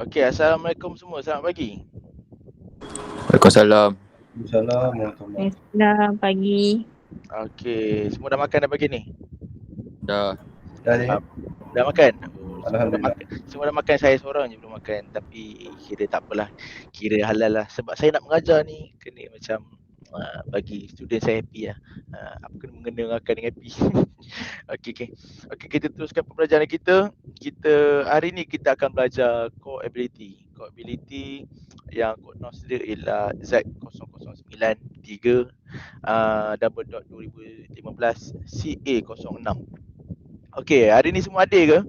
Okey, Assalamualaikum semua. Selamat pagi. Waalaikumsalam. Waalaikumsalam warahmatullahi. Selamat pagi. Okey, semua dah makan dah pagi ni? Dah. Dah ni. Dah makan? Oh, semua dah Alhamdulillah. makan. Semua dah makan, saya seorang je belum makan. Tapi kira tak apalah. Kira halal lah. Sebab saya nak mengajar ni, kena macam bagi student saya happy lah. Apa kena mengena makan dengan happy. Okey, kita teruskan pembelajaran kita. Hari ni kita akan belajar core ability. Core ability yang kod NOS dia ialah Z0093 double dot 2015 CA06. Okey, hari ni semua ada ke?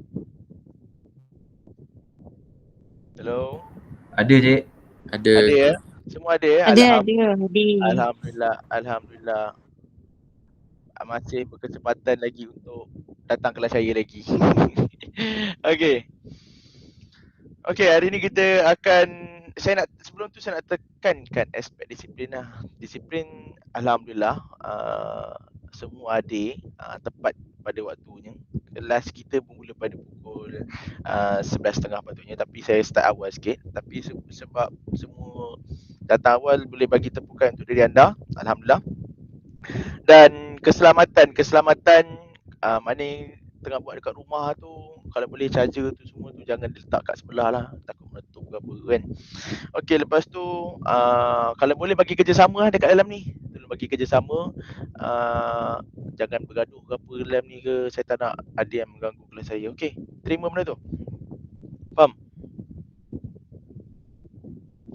Hello? Ada, Cik. Ada. Ada ya? Semua ada ya? Ada. Alhamdulillah. Masih berkesempatan lagi untuk datang kelas saya lagi. Okey, hari ni kita akan, sebelum tu saya nak tekankan aspek disiplin lah. Disiplin alhamdulillah semua ada tepat pada waktunya. Kelas kita bermula pada pukul 11.30 patutnya, tapi saya start awal sikit. Tapi sebab semua datang awal, boleh bagi tepukan untuk diri anda, alhamdulillah. Dan keselamatan mana tengah buat dekat rumah tu, kalau boleh charger tu semua tu jangan letak kat sebelah lah, takut meletup ke apa kan. Okey, lepas tu kalau boleh bagi kerjasama dekat dalam ni. Tolong bagi kerjasama, jangan bergaduh ke apa dalam ni ke. Saya tak nak ada yang mengganggu kelas saya. Okey, terima benda tu? Faham?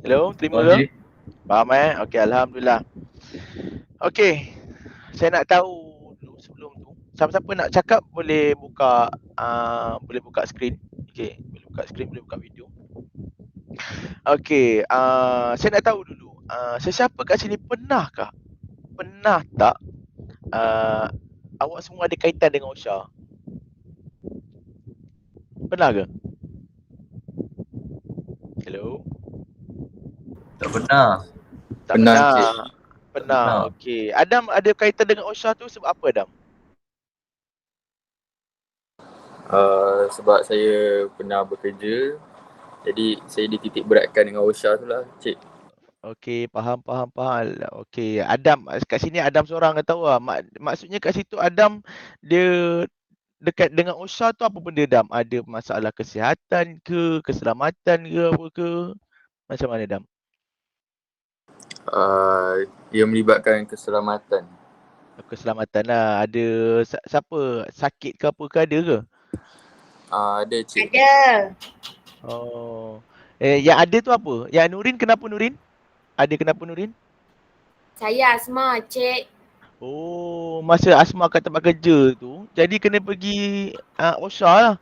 Hello, terima ke? Faham Okey, alhamdulillah. Okey, saya nak tahu dulu sebelum tu, siapa-siapa nak cakap boleh buka skrin. Okey, boleh buka skrin, boleh buka video. Okey, saya nak tahu dulu, sesiapa kat sini pernah tak awak semua ada kaitan dengan OSHA? Pernah ke? Hello? Tak pernah. Tak Pernah, pernah. Cik. Pernah. Okey. Adam ada kaitan dengan OSHA tu sebab apa, Adam? Sebab saya pernah bekerja, jadi saya dititik beratkan dengan OSHA tu lah, Cik. Okey, faham. Okey, Adam kat sini, Adam seorang kata tahu lah. Maksudnya kat situ Adam dia dekat dengan OSHA tu apa benda, Adam? Ada masalah kesihatan ke, keselamatan ke, apa ke? Macam mana, Adam? Ia melibatkan keselamatan. Keselamatan lah. Ada siapa sakit ke apa ke, ada ke? Ada, Cik. Ada. Oh. Yang ada tu apa? Yang Nurin, kenapa Nurin? Ada kenapa Nurin? Saya asma, Cik. Oh, masa asma kat tempat kerja tu, jadi kena pergi OSHA lah.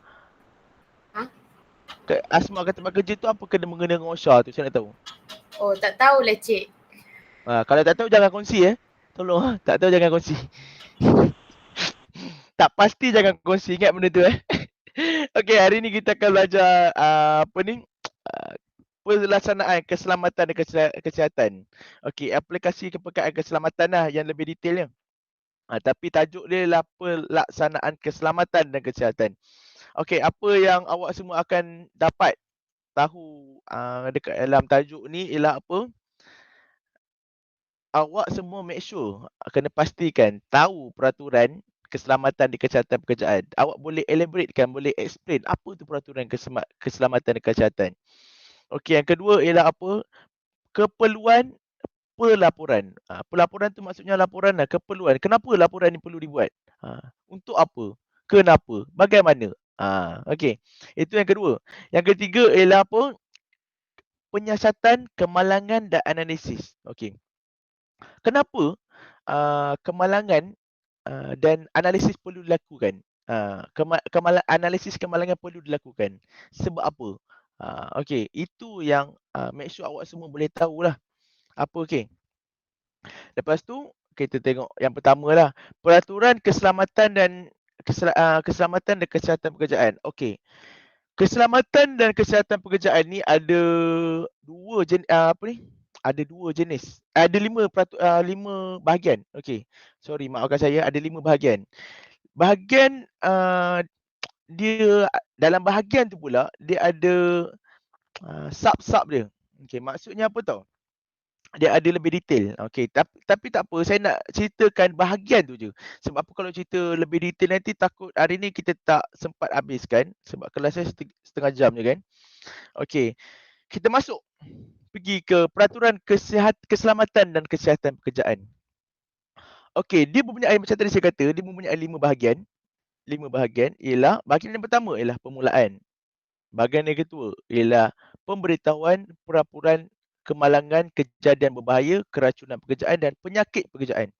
Asma kat tempat kerja tu apa kena mengena dengan OSHA tu? Saya nak tahu. Oh, tak tahulah, Cik. Kalau tak tahu jangan kongsi Tolong tak tahu jangan kongsi. Tak pasti jangan kongsi, ingat benda tu Okey, hari ni kita akan belajar pelaksanaan keselamatan dan kesihatan. Okey, aplikasi kepekaan keselamatan lah yang lebih detailnya. Tapi tajuk dia adalah pelaksanaan keselamatan dan kesihatan. Okey, apa yang awak semua akan dapat tahu dekat dalam tajuk ni ialah apa? Awak semua make sure, kena pastikan tahu peraturan keselamatan di kesihatan pekerjaan. Awak boleh elaboratekan, boleh explain apa tu peraturan keselamatan dan kesihatan. Okey, yang kedua ialah apa? Keperluan pelaporan. Pelaporan tu maksudnya laporan lah, keperluan. Kenapa laporan ni perlu dibuat? Untuk apa? Kenapa? Bagaimana? Okey. Itu yang kedua. Yang ketiga ialah apa? Penyiasatan, kemalangan dan analisis. Okey. Kenapa kemalangan dan analisis perlu dilakukan? Analisis kemalangan perlu dilakukan. Sebab apa? Okey, itu yang make sure awak semua boleh tahulah. Apa okey? Lepas tu kita tengok yang pertama lah, peraturan keselamatan dan kesihatan pekerjaan. Okey. Keselamatan dan kesihatan pekerjaan ni ada dua jenis ada dua jenis. Ada lima bahagian. Okey. Sorry, maafkan saya, ada 5 bahagian. Bahagian dia dalam bahagian tu pula dia ada sub-sub dia. Okey, maksudnya apa tau? Dia ada lebih detail. Okey, tapi tak apa, saya nak ceritakan bahagian tu je. Sebab apa kalau cerita lebih detail nanti takut hari ni kita tak sempat habiskan sebab kelas saya setengah jam je kan. Okey, kita masuk pergi ke peraturan keselamatan dan kesihatan pekerjaan. Okey, dia mempunyai macam tadi saya kata, dia mempunyai 5 bahagian. 5 bahagian ialah bahagian yang pertama ialah permulaan. Bahagian yang kedua ialah pemberitahuan, pelaporan kemalangan, kejadian berbahaya, keracunan pekerjaan dan penyakit pekerjaan.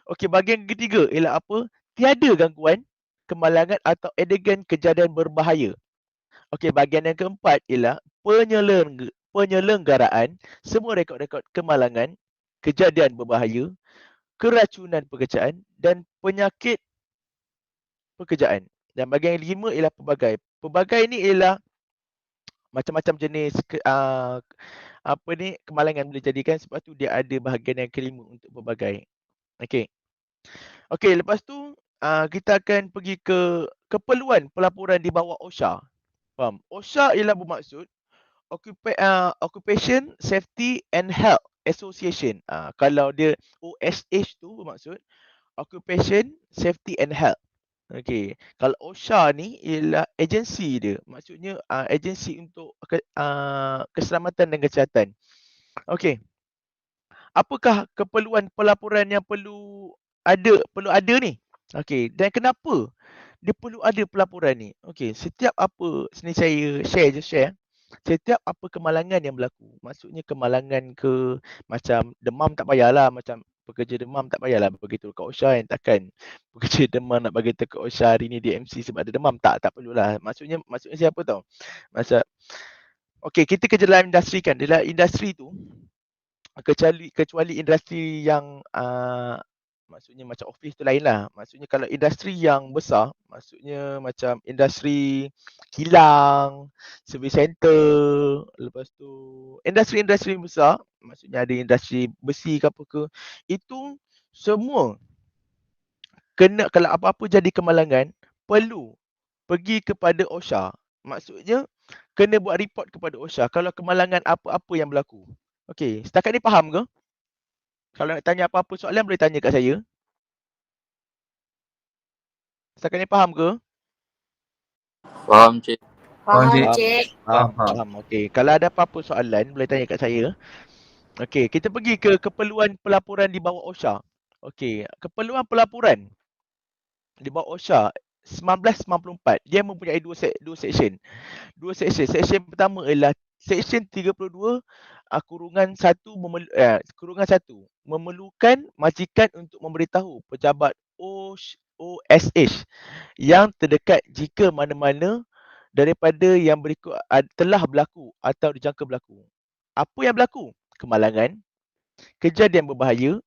Okey, bahagian ketiga ialah apa? Tiada gangguan, kemalangan atau adegan kejadian berbahaya. Okey, bahagian yang keempat ialah penyelenggaraan semua rekod-rekod kemalangan, kejadian berbahaya, keracunan pekerjaan dan penyakit pekerjaan. Dan bahagian yang kelima ialah pelbagai. Pelbagai ni ialah macam-macam jenis kemalangan boleh jadikan, sebab tu dia ada bahagian yang kelima untuk pelbagai. Okey. Okey, lepas tu kita akan pergi ke keperluan pelaporan di bawah OSHA. Faham? OSHA ialah bermaksud Occupation Safety and Health Association. Kalau dia OSH tu bermaksud Occupation Safety and Health. Okey, kalau OSHA ni ialah agensi dia. Maksudnya agensi untuk keselamatan dan kesihatan. Okey. Apakah keperluan pelaporan yang perlu ada ni? Okey, dan kenapa dia perlu ada pelaporan ni? Okey, setiap apa sini saya share. Setiap apa kemalangan yang berlaku. Maksudnya kemalangan ke macam demam tak payahlah, macam pekerja demam tak payahlah beritahu kat OSHA yang takkan pekerja demam nak bagi tahu kat OSHA hari ni dia MC sebab ada demam. Tak perlulah. Maksudnya siapa tahu? Okey, kita kerja dalam industri kan. Dalam industri tu kecuali industri yang maksudnya macam office tu lain lah. Maksudnya kalau industri yang besar, maksudnya macam industri kilang, service center, lepas tu industri besar, maksudnya ada industri besi ke apa ke, itu semua kena, kalau apa-apa jadi kemalangan, perlu pergi kepada OSHA. Maksudnya kena buat report kepada OSHA kalau kemalangan apa-apa yang berlaku. Okey, setakat ni faham ke? Kalau nak tanya apa-apa soalan boleh tanya kat saya. Setakat ni faham ke? Faham, Cik. Faham, Cik. Cik. Faham. Okey, kalau ada apa-apa soalan boleh tanya kat saya. Okey, kita pergi ke keperluan pelaporan di bawah OSHA. Okey, keperluan pelaporan di bawah OSHA 1994. Dia mempunyai dua section. Section pertama ialah Section 32 kurungan 1 memerlukan majikan untuk memberitahu pejabat OSH yang terdekat jika mana-mana daripada yang berikut telah berlaku atau dijangka berlaku. Apa yang berlaku? Kemalangan, kejadian berbahaya,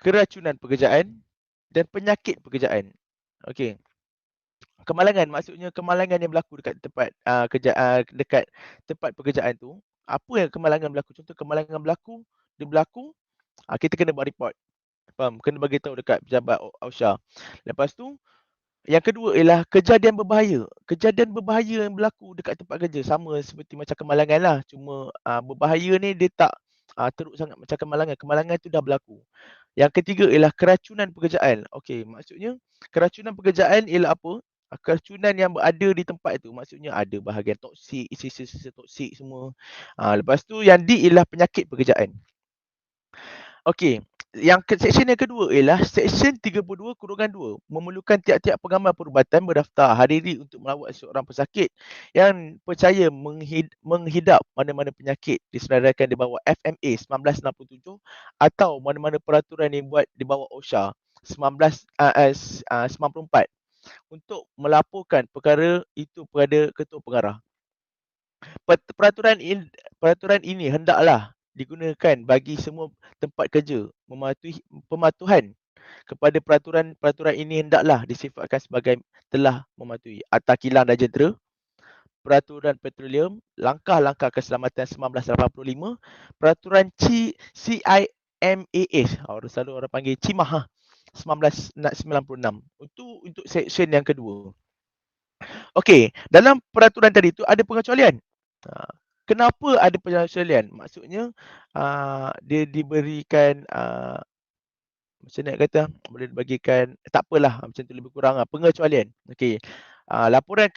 keracunan pekerjaan dan penyakit pekerjaan. Okey. Kemalangan maksudnya kemalangan yang berlaku dekat tempat dekat tempat pekerjaan tu. Apa yang kemalangan berlaku? Contoh kemalangan berlaku, kita kena buat report. Faham? Kena bagi tahu dekat pejabat OSHA. Lepas tu yang kedua ialah kejadian berbahaya. Kejadian berbahaya yang berlaku dekat tempat kerja sama seperti macam kemalangan lah. Cuma berbahaya ni dia tak teruk sangat macam kemalangan. Kemalangan tu dah berlaku. Yang ketiga ialah keracunan pekerjaan. Okey, maksudnya keracunan pekerjaan ialah apa? Keracunan yang berada di tempat itu. Maksudnya ada bahagian toksik, sisa-sisa toksik semua. Lepas tu yang D ialah penyakit pekerjaan. Okey, section yang kedua ialah Section 32 kurungan 2 memerlukan tiap-tiap pengamal perubatan berdaftar hadiri untuk melawat seorang pesakit yang percaya menghidap mana-mana penyakit disedarakan di bawah FMA 1967 atau mana-mana peraturan yang dibuat di bawah OSHA 94 untuk melaporkan perkara itu kepada ketua pengarah. Peraturan ini hendaklah digunakan bagi semua tempat kerja. Pematuhan kepada peraturan ini hendaklah disifatkan sebagai telah mematuhi Akta Kilang dan Jentera, Peraturan Petroleum, Langkah-langkah Keselamatan 1985, Peraturan CIMAS, selalu orang panggil CIMAH 1996. Untuk section yang kedua. Okey, dalam peraturan tadi tu ada pengecualian. kenapa ada pengecualian? Maksudnya dia diberikan macam nak kata, boleh dibagikan, tak apalah, macam tu lebih kurang pengecualian. Okey. Laporan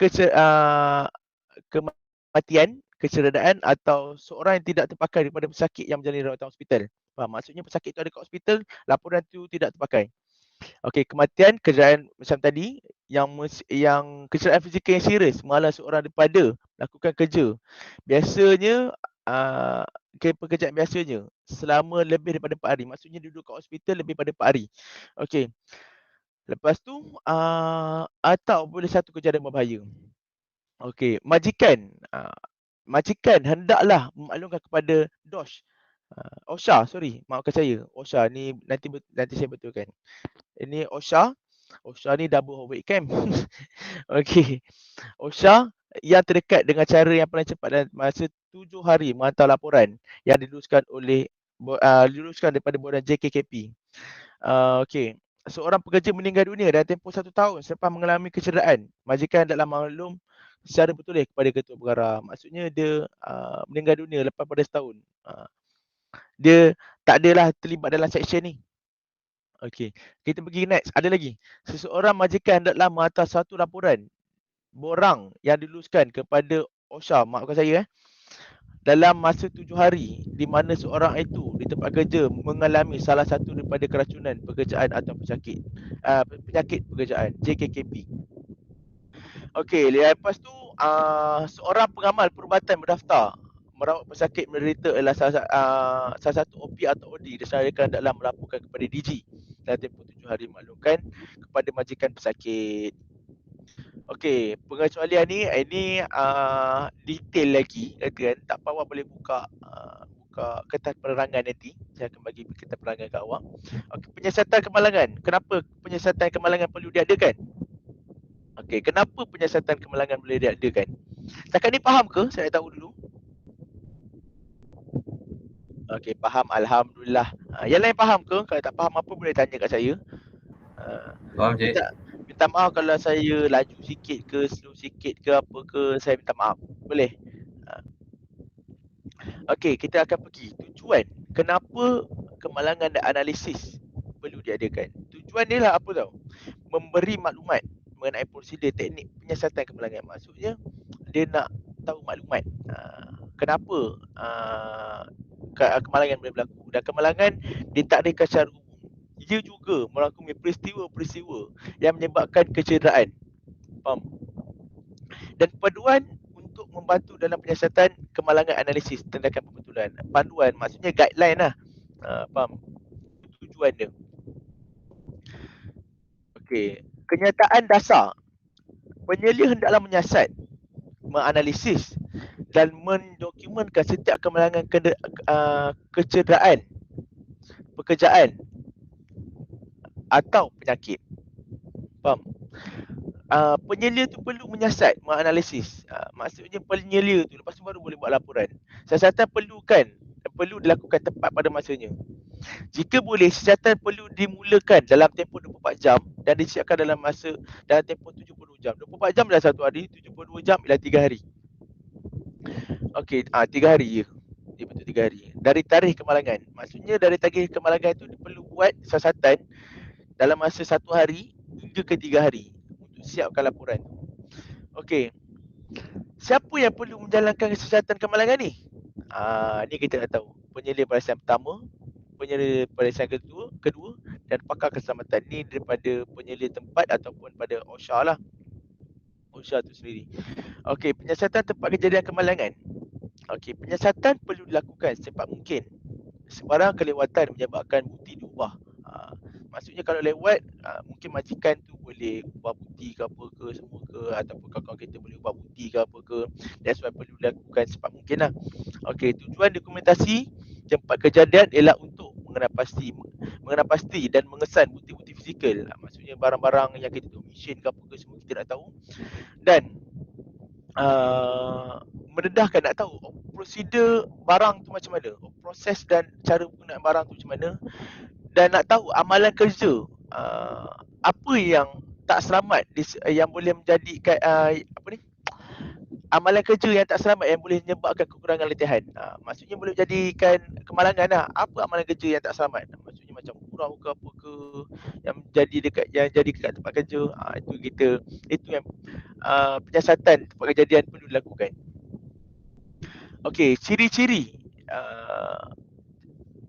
kematian, kecederaan atau seorang yang tidak terpakai daripada pesakit yang menjalani rawatan hospital. Faham? Maksudnya pesakit tu ada kat hospital, laporan tu tidak terpakai. Okey, kematian, kecederaan macam tadi, yang kecederaan fizikal yang serius, malah seorang daripada melakukan kerja. Biasanya pekerjaan biasanya selama lebih daripada 4 hari. Maksudnya duduk kat hospital lebih daripada 4 hari. Okey. Lepas tu atau boleh satu kejadian berbahaya. Okey, majikan hendaklah memaklumkan kepada DOSH. OSHA, maafkan saya. OSHA ni nanti saya betulkan. Ini OSHA. OSHA ni double overweight camp. Okey. OSHA yang terdekat dengan cara yang paling cepat dalam masa 7 hari menghantar laporan yang diluluskan daripada Badan JKKP. Okey. Seorang pekerja meninggal dunia dalam tempoh 1 tahun selepas mengalami kecederaan. Majikan hendaklah maklum secara bertulis kepada ketua pengarah. Maksudnya dia meninggal dunia lepas pada setahun. Dia tak adalah terlibat dalam seksyen ni. Okey. Kita pergi next. Ada lagi. Seseorang majikan hendaklah menghantar satu laporan borang yang diluluskan kepada OSHA, maafkan saya dalam masa 7 hari di mana seorang itu di tempat kerja mengalami salah satu daripada keracunan pekerjaan atau penyakit pekerjaan, JKKP. Okey, lepas tu seorang pengamal perubatan berdaftar merawat pesakit menderita adalah salah satu OP atau OD disarankan dalam melaporkan kepada DG dalam tempoh 7 hari maklumkan kepada majikan pesakit. Okey, pengecualian ni ini detail lagi, kan? Tak apa, awak boleh buka kertas penerangan nanti. Saya akan bagi kertas penerangan kat awak. Okey, penyiasatan kemalangan. Kenapa penyiasatan kemalangan perlu diadakan? Okey, kenapa penyiasatan kemalangan boleh diadakan? Setakat ni faham ke? Saya nak tahu dulu. Okey, faham, alhamdulillah. Yang lain faham ke? Kalau tak faham apa boleh tanya kat saya. Faham, Cik? Minta maaf kalau saya laju sikit ke, slow sikit ke, apa ke, saya minta maaf. Boleh? Okey, kita akan pergi. Tujuan kenapa kemalangan dan analisis perlu diadakan. Tujuan dia lah apa tau? Memberi maklumat mengenai prosedur teknik penyiasatan kemalangan. Maksudnya dia nak tahu maklumat kenapa kemalangan boleh berlaku. Dan kemalangan ditakdirkan secara umum. Ia juga merangkumi peristiwa-peristiwa yang menyebabkan kecederaan. Faham? Dan panduan untuk membantu dalam penyiasatan kemalangan analisis tindakan pembetulan. Panduan maksudnya guideline lah. Faham? Tujuan dia. Okey. Kenyataan dasar. Penyelia hendaklah menyiasat, menganalisis dan mendokumentkan setiap kemalangan kecederaan, pekerjaan atau penyakit. Faham? Penyelia tu perlu menyiasat, menganalisis. Maksudnya penyelia tu lepas tu baru boleh buat laporan. Siasatan perlu dilakukan tepat pada masanya. Jika boleh, siasatan perlu dimulakan dalam tempoh 24 jam dan disiapkan dalam tempoh 70 jam. 24 jam adalah 1 hari, 72 jam ialah 3 hari. Okey, 3 hari je. Dia betul 3 hari. Dari tarikh kemalangan. Maksudnya dari tarikh kemalangan tu dia perlu buat siasatan dalam masa 1 hari hingga ke 3 hari untuk siapkan laporan. Okey. Siapa yang perlu menjalankan siasatan kemalangan ni? Ni kita nak tahu. Penyelia barisan pertama, penyelia barisan kedua dan pakar keselamatan. Ni daripada penyelia tempat ataupun pada OSHA lah. OSHA tu sendiri. Okey, penyiasatan tempat kejadian kemalangan. Okey, penyiasatan perlu dilakukan secepat mungkin. Sebarang kelewatan menyebabkan bukti diubah. Maksudnya kalau lewat, mungkin majikan tu boleh ubah bukti ke apa ke semua ke, ataupun kawan-kawan kita boleh ubah bukti ke apa ke. That's why perlu dilakukan secepat mungkin lah. Okey, tujuan dokumentasi tempat kejadian ialah untuk mengenal pasti dan mengesan bukti-bukti fizikal. Maksudnya barang-barang yang kita tahu, mesin ke apa ke semua kita nak tahu. Dan mendedahkan nak tahu prosedur barang tu macam mana, proses dan cara penggunaan barang tu macam mana, dan nak tahu amalan kerja apa yang tak selamat yang boleh menjadikan amalan kerja yang tak selamat yang boleh menyebabkan kekurangan latihan. Maksudnya boleh jadikan kemalangan lah. Apa amalan kerja yang tak selamat? Maksudnya macam kurang ke apa ke yang jadi dekat tempat kerja. Itu yang penyiasatan tempat kejadian perlu dilakukan. Okey, ciri-ciri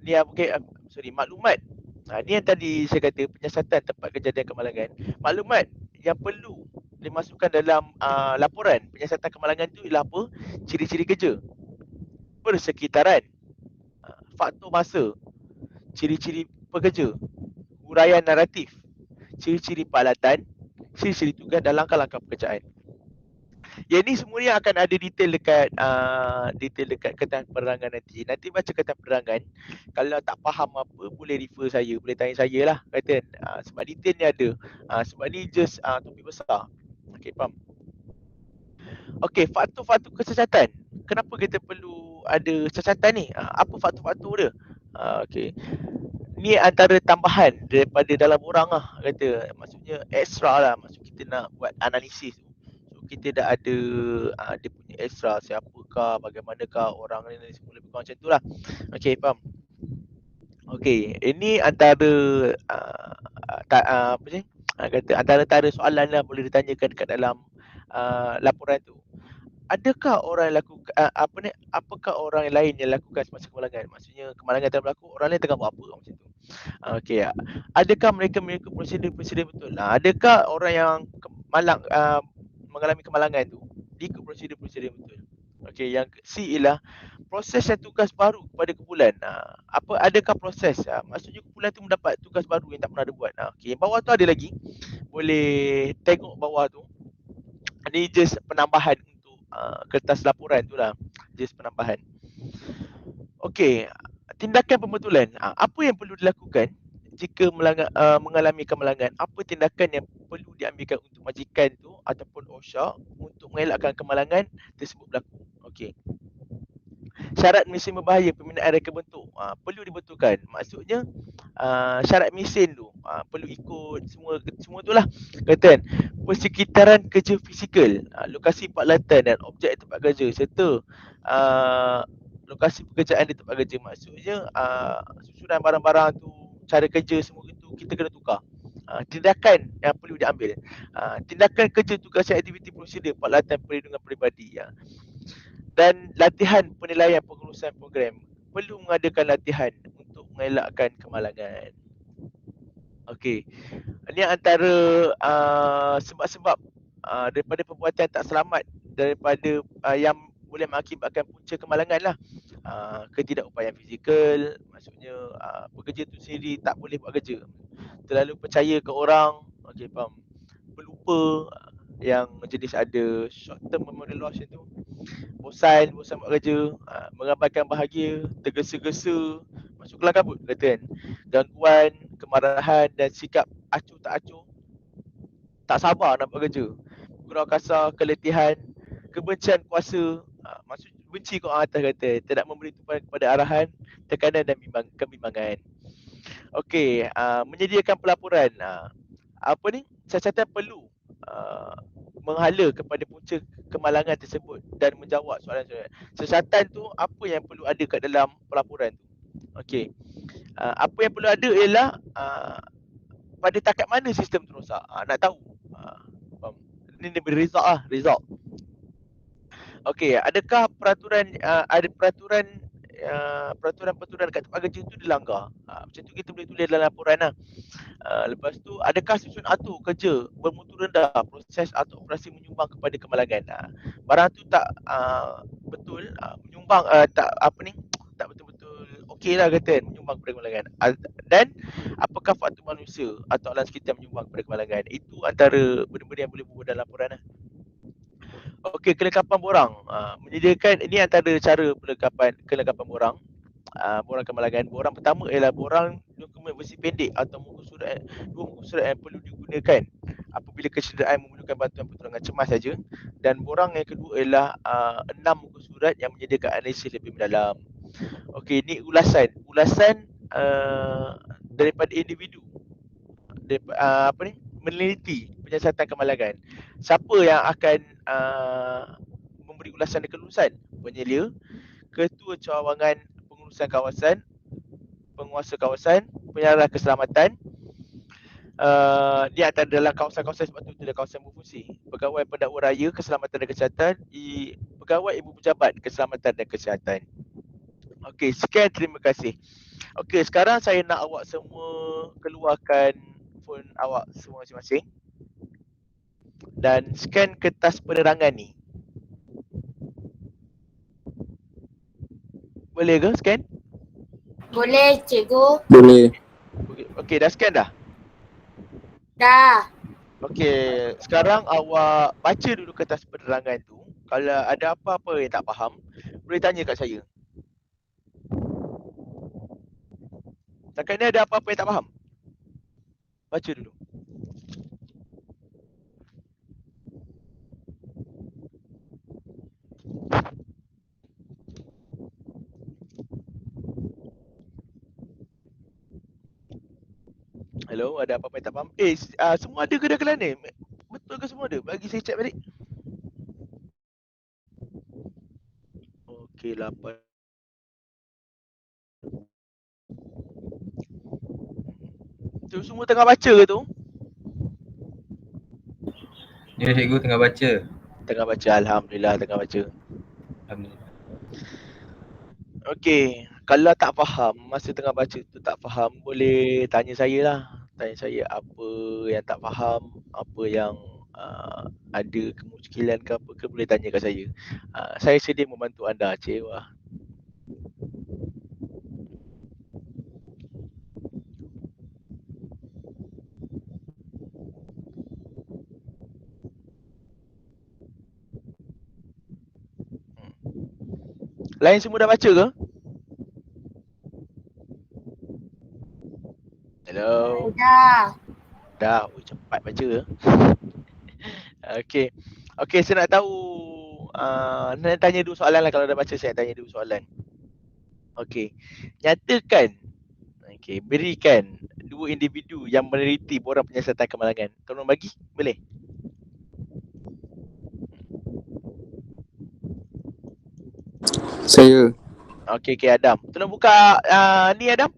ni maklumat. Ni yang tadi saya kata penyiasatan tempat kejadian kemalangan. Maklumat yang perlu dimasukkan dalam laporan penyiasatan kemalangan tu ialah apa? Ciri-ciri kerja, persekitaran, faktor masa, ciri-ciri pekerja, huraian naratif, ciri-ciri peralatan, ciri-ciri tugas dan langkah-langkah pekerjaan. Yang ni semuanya akan ada detail dekat kertas penerangan nanti. Nanti baca kertas penerangan. Kalau tak faham apa, boleh refer saya, boleh tanya saya lah. Kata sebab detail ni ada. Sebab ni just topik besar. Okey, faham? Okey, faktor-faktor kecacatan. Kenapa kita perlu ada cacatan ni? Apa faktor-faktor dia? Okey. Ni antara tambahan daripada dalam orang lah kata. Maksudnya extra lah. Maksud kita nak buat analisis tu. So kita dah ada dia punya extra, siapakah, bagaimanakah orang ni, semua lebih kurang macam tu lah. Okey, faham? Okey, ini antara antara soalan lah boleh ditanyakan dekat dalam laporan tu. Adakah orang lakukan apakah orang lain yang lakukan semasa kemalangan? Maksudnya kemalangan telah berlaku, orang lain tengah buat apa macam tu. Okey, adakah mereka mengikut prosedur-prosedur betul? Adakah orang yang mengalami kemalangan tu ikut prosedur-prosedur betul? Okey, yang C ialah proses dan tugas baru kepada kumpulan. Adakah proses? Maksudnya kumpulan tu mendapat tugas baru yang tak pernah ada buat. Okey, bawah tu ada lagi. Boleh tengok bawah tu. Ini just penambahan untuk kertas laporan tu lah. Just penambahan. Okey, tindakan pembetulan. Apa yang perlu dilakukan jika mengalami kemalangan? Apa tindakan yang perlu diambilkan untuk majikan tu ataupun OSHA untuk mengelakkan kemalangan tersebut berlaku? Okey. Syarat mesin berbahaya pembinaan reka bentuk perlu dibetulkan. Maksudnya syarat mesin tu perlu ikut semua tu lah. Kata kan, persekitaran kerja fizikal, lokasi peralatan dan objek tempat kerja serta lokasi pekerjaan di tempat kerja. Maksudnya susunan barang-barang tu, cara kerja semua itu kita kena tukar. Tindakan yang perlu diambil, tindakan kerja, tugas, aktiviti, prosedur, peralatan, perlindungan peribadi. Dan latihan penilaian pengurusan program. Perlu mengadakan latihan untuk mengelakkan kemalangan. Okey. Ini antara sebab-sebab daripada perbuatan tak selamat daripada yang boleh mengakibatkan punca kemalangan lah. Ketidakupayaan fizikal, maksudnya pekerja tu sendiri tak boleh buat kerja. Terlalu percaya ke orang, okey, faham. Pelupa, yang jenis ada short term memory loss macam tu. Bosan buat kerja, mengabaikan bahagia, tergesa-gesa, masuk kelam kabut kata kan. Gangguan, kemarahan dan sikap acuh tak acuh, tak sabar nak buat kerja. Gurau kasar, keletihan, kebencian kuasa, maksud benci kau orang atas kata, tidak memberi tumpuan kepada arahan, tekanan dan kebimbangan. Okey, menyediakan pelaporan. Cacatan perlu menghala kepada punca kemalangan tersebut dan menjawab soalan-soalan. Cacatan tu apa yang perlu ada kat dalam pelaporan tu. Okey. Apa yang perlu ada ialah pada takat mana sistem tu rosak. Nak tahu. Ini result lah, result. Okey, adakah peraturan peraturan dekat tempat kerja tu dilanggar? Macam tu kita boleh tulis dalam laporan lah. Lepas tu, adakah susun atur kerja bermutu rendah, proses atau operasi menyumbang kepada kemalangan? Barang tu tak betul, menyumbang tak betul-betul okey lah kata, menyumbang kepada kemalangan. Dan apakah faktor manusia atau alam sekitar menyumbang kepada kemalangan? Itu antara benda-benda yang boleh buat dalam laporan lah. Okey, kelengkapan borang. Menyediakan, ini antara cara kelengkapan borang. Borang kemalangan. Borang pertama ialah borang dokumen versi pendek atau dua muka surat yang perlu digunakan apabila kecederaan memerlukan bantuan pertolongan cemas saja. Dan borang yang kedua ialah 6 muka surat yang menyediakan analisis lebih mendalam. Okey, ini ulasan daripada individu. Meneliti penyiasatan kemalangan. Siapa yang akan memberi ulasan dan kelulusan. Penyelia, ketua cawangan pengurusan kawasan, penguasa kawasan, penyarah keselamatan, dia akan dalam kawasan-kawasan sebab tu dia kawasan berfungsi. Pegawai pendakwa raya keselamatan dan kesihatan, pegawai ibu pejabat keselamatan dan kesihatan. Okey, sekian, terima kasih. Okey, sekarang saya nak awak semua keluarkan phone awak semua masing-masing dan scan kertas penerangan ni. Boleh ke scan? Boleh cikgu? Boleh. Okey, dah scan dah? Dah. Okey, sekarang awak baca dulu kertas penerangan tu. Kalau ada apa-apa yang tak faham, boleh tanya kat saya. Setakat ni ada apa-apa yang tak faham? Baca dulu. Hello, ada apa-apa yang tak faham? Semua ada ke dah Kelana? Betul ke semua ada? Bagi saya check balik. Okey, 8. Tu semua tengah baca ke tu? Ya cikgu tengah baca. Tengah baca, alhamdulillah tengah baca. Alhamdulillah. Okey, kalau tak faham masa tengah baca tu tak faham, boleh tanya saya lah. Tanya saya apa yang tak faham, apa yang ada kemuskilan ke apa ke, boleh tanya kat saya. Saya sedia membantu anda, Cik Wah. Lain semua dah baca ke? Hello. Dah. Dah, cepat baca. Okey. Okey, saya nak tahu nak tanya dua soalan lah. Kalau dah baca saya nak tanya dua soalan. Okey. Nyatakan, okey, berikan dua individu yang meneliti borang penyiasatan kemalangan. Tolong bagi, boleh? Saya. Okey, Adam. Tolong buka ni Adam.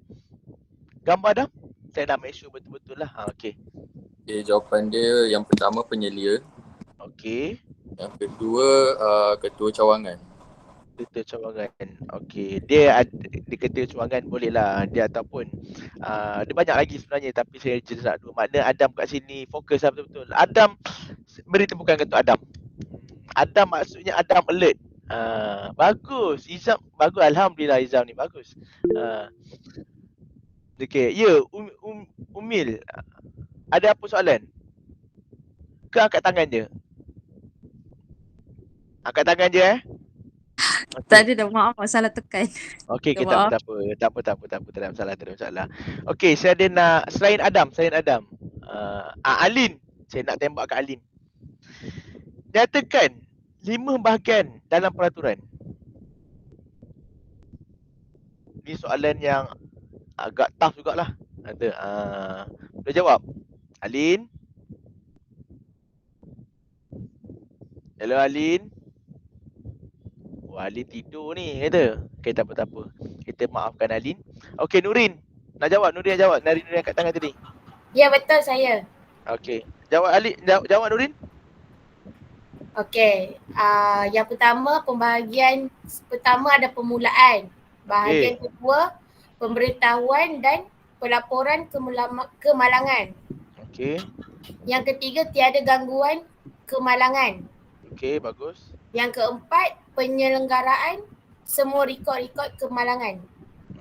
Gambar Adam. Saya nak make sure betul-betul lah. Okey. Okay, jawapan dia yang pertama penyelia. Okey. Yang kedua ketua cawangan. Ketua cawangan. Okey. Dia ketua cawangan boleh lah. Dia ataupun dia banyak lagi sebenarnya tapi saya just nak dua. Makna Adam kat sini fokus lah betul-betul. Adam, beri tepukan ketua Adam. Adam maksudnya Adam alert. Bagus. Izam bagus. Alhamdulillah Izam ni bagus. Okey. Ya, Umil. Ada apa soalan? Ke angkat tangan je? Angkat tangan je Okay. Tak ada dah, maaf salah tekan. Okey, Ya, tak maaf. apa. Tak ada masalah, tak ada masalah. Okey, saya ada nak selain Adam. Alin. Saya nak tembak kat Alin. Nyatakan 5 bahagian dalam peraturan. Ni soalan yang agak tough jugalah. Ada boleh jawab? Alin? Hello Alin? Oh, Alin tidur ni kata. Okey, tak apa. Kita maafkan Alin. Okey, Nurin. Nak jawab? Nurin yang jawab. Nurin angkat tangan tadi. Ya, betul saya. Okey. Jawab Alin. Jawab Nurin. Okey. Yang pertama, pembahagian pertama ada permulaan. Bahagian kedua, pemberitahuan dan pelaporan kemalangan. Okey. Yang ketiga, tiada gangguan kemalangan. Okey, bagus. Yang keempat, penyelenggaraan semua rekod-rekod kemalangan.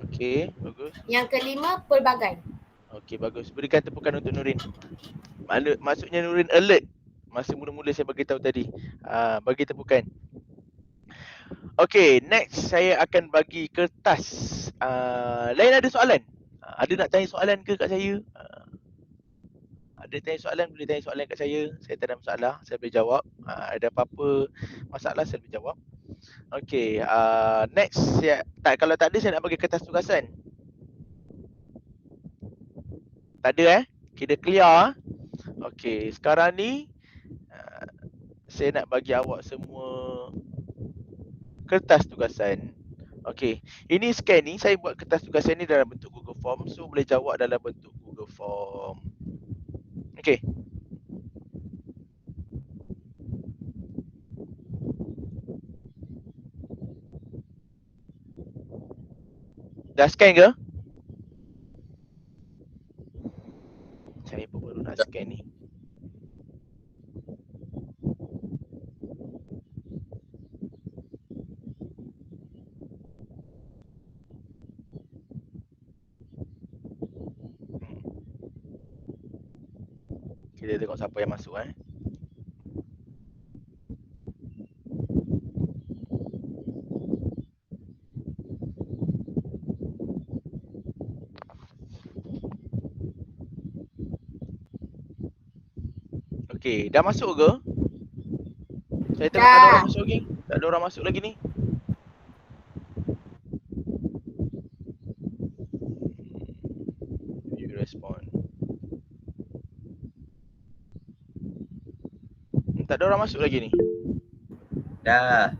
Okey, bagus. Yang kelima, pelbagai. Okey, bagus. Berikan tepukan untuk Nurin. Maksudnya Nurin alert. Masa mula-mula saya bagi tahu tadi. Bagi tepukan. Okey, next saya akan bagi kertas. Lain ada soalan? Ada nak tanya soalan ke kat saya? Ada tanya soalan, boleh tanya soalan kat saya. Saya tak ada masalah, saya boleh jawab. Ada apa-apa masalah saya boleh jawab. Okey, next kalau tak ada saya nak bagi kertas tugasan. Tak ada Kita clear. Okey, sekarang ni saya nak bagi awak semua kertas tugasan. Okey, ini scan ni saya buat kertas tugasan ni dalam bentuk Google Form, so boleh jawab dalam bentuk Google Form. Okey. Dah scan ke? Saya pun baru nak scan ni. Kita tengok siapa yang masuk Okey, dah masuk ke? Saya tengok tak ada orang masuk lagi. Tak ada orang masuk lagi ni. You respond. Tak ada orang masuk lagi ni. Dah.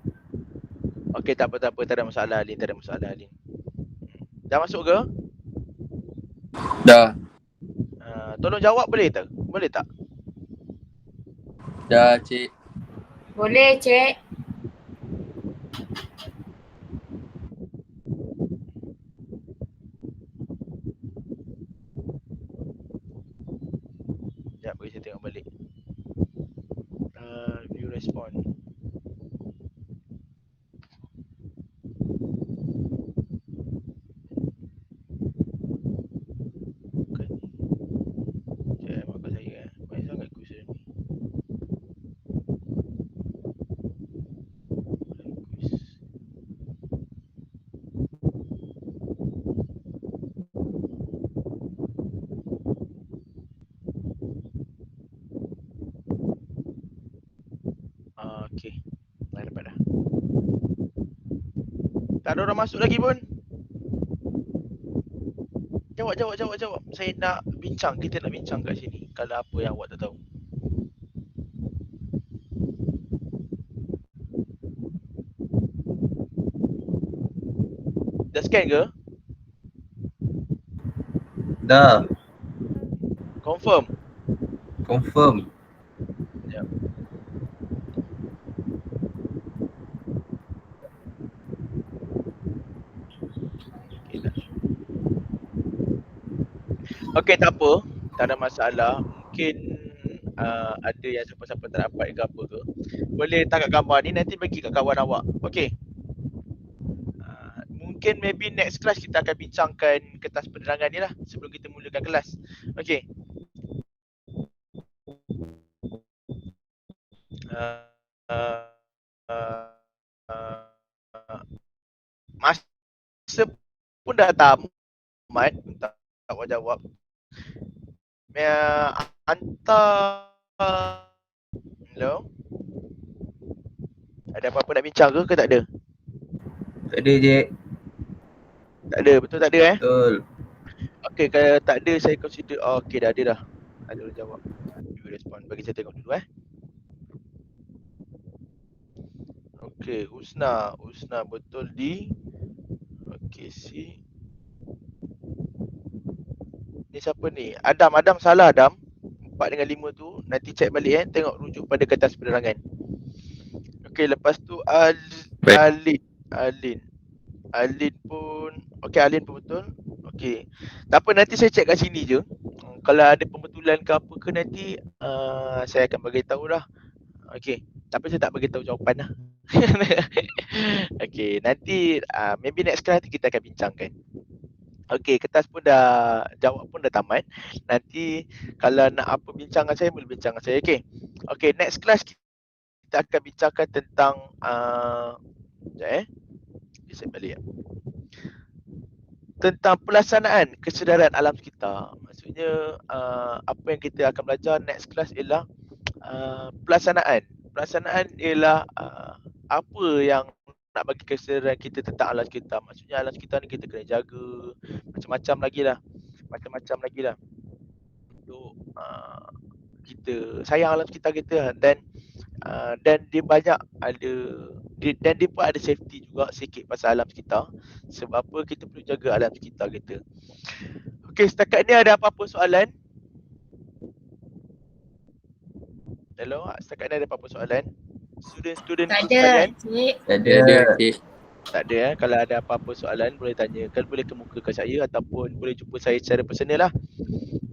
Okey, tak apa, tak ada masalah Alin, tak ada masalah Alin. Dah masuk ke? Dah. Tolong jawab boleh tak? Boleh tak? Dah, cik. Boleh, Cik. Sekejap bagi saya tengok balik. View respond. Bukan ni. Sekejap maafkan saya banyak sangat question ni. Quiz. Okey. Dah dapat dah. Tak ada orang masuk lagi pun. Jawab. Saya nak bincang, kita nak bincang kat sini. Kalau apa yang awak tak tahu. Dah scan ke? Dah. Confirm. Confirm. Sekejap. Okey dah. Okey, tak apa. Tak ada masalah. Mungkin ada yang siapa-siapa tak dapat ke apa ke. Boleh tangkap gambar ni nanti bagi kat kawan awak. Okey. Mungkin maybe next class kita akan bincangkan kertas penerangan ni lah sebelum kita mulakan kelas. Okey. Masa pun dah tamat. Tak awak jawab. Hantar. Hello? Ada apa-apa nak bincang ke tak ada? Tak ada, Cik. Tak ada, betul tak ada Betul. Okey, kalau tak ada saya consider okey dah ada dah. Ada orang jawab. You respond. Bagi saya tengok dulu Okey, Husna betul di. Okey, si. Ni siapa ni? Adam salah Adam. 4 dengan 5 tu nanti check balik tengok rujuk pada kertas penerangan. Okey, lepas tu Alin pun Alin pun betul. Okey. Tak apa, nanti saya check kat sini je. Kalau ada pembetulan ke apa ke nanti saya akan bagi tahu lah. Okey. Tapi saya tak bagi tahu jawapan lah. Okey, nanti maybe next class kita akan bincangkan. Okey, kertas pun dah jawab pun dah tamat. Nanti kalau nak apa bincang dengan saya boleh bincang dengan saya. Okey. Okey, next class kita akan bincangkan tentang sekejap saya balik tentang pelaksanaan kesedaran alam sekitar. Maksudnya apa yang kita akan belajar next class ialah pelaksanaan. Pelaksanaan ialah apa yang nak bagi kesedaran kita tentang alam sekitar. Maksudnya alam sekitar ni kita kena jaga macam-macam lagi lah untuk kita sayang alam sekitar kita dan dia banyak ada Dan dia pun ada safety juga sikit pasal alam sekitar. Sebab apa kita perlu jaga alam sekitar kita. Okey, setakat ni ada apa-apa soalan? Hello, setakat ni ada apa-apa soalan? Student-student Tak sekalian? ada, cik. Tak Dia ada ada. cik. Tak ada Kalau ada apa-apa soalan boleh tanyakan, boleh kemukakan saya ataupun boleh jumpa saya secara personal lah.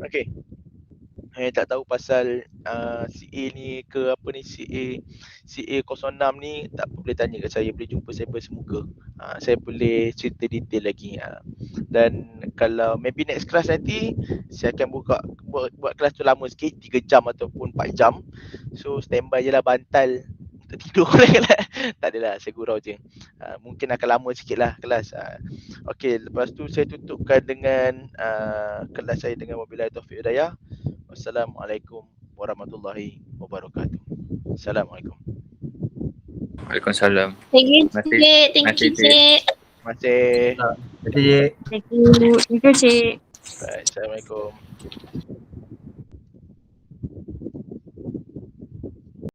Okey. Saya tak tahu pasal CA ni ke apa ni, CA 06 ni, tak apa, boleh tanya kat saya, boleh jumpa saya bersemuka. Saya boleh cerita detail lagi. Dan kalau maybe next class nanti saya akan buat kelas tu lama sikit, 3 jam ataupun 4 jam. So standby je lah bantal untuk tidur. Tak adalah, saya gurau je. Mungkin akan lama sikit lah kelas. Okey, lepas tu saya tutupkan dengan kelas saya dengan wabillahi taufiq hidayah. Wassalamualaikum warahmatullahi wabarakatuh. Assalamualaikum. Waalaikumsalam. Thank you, Terima kasih. cik. Thank Terima you, kasih, cik. cik. Terima kasih. Terima kasih, Cik. Thank you, cik. Baik, Assalamualaikum.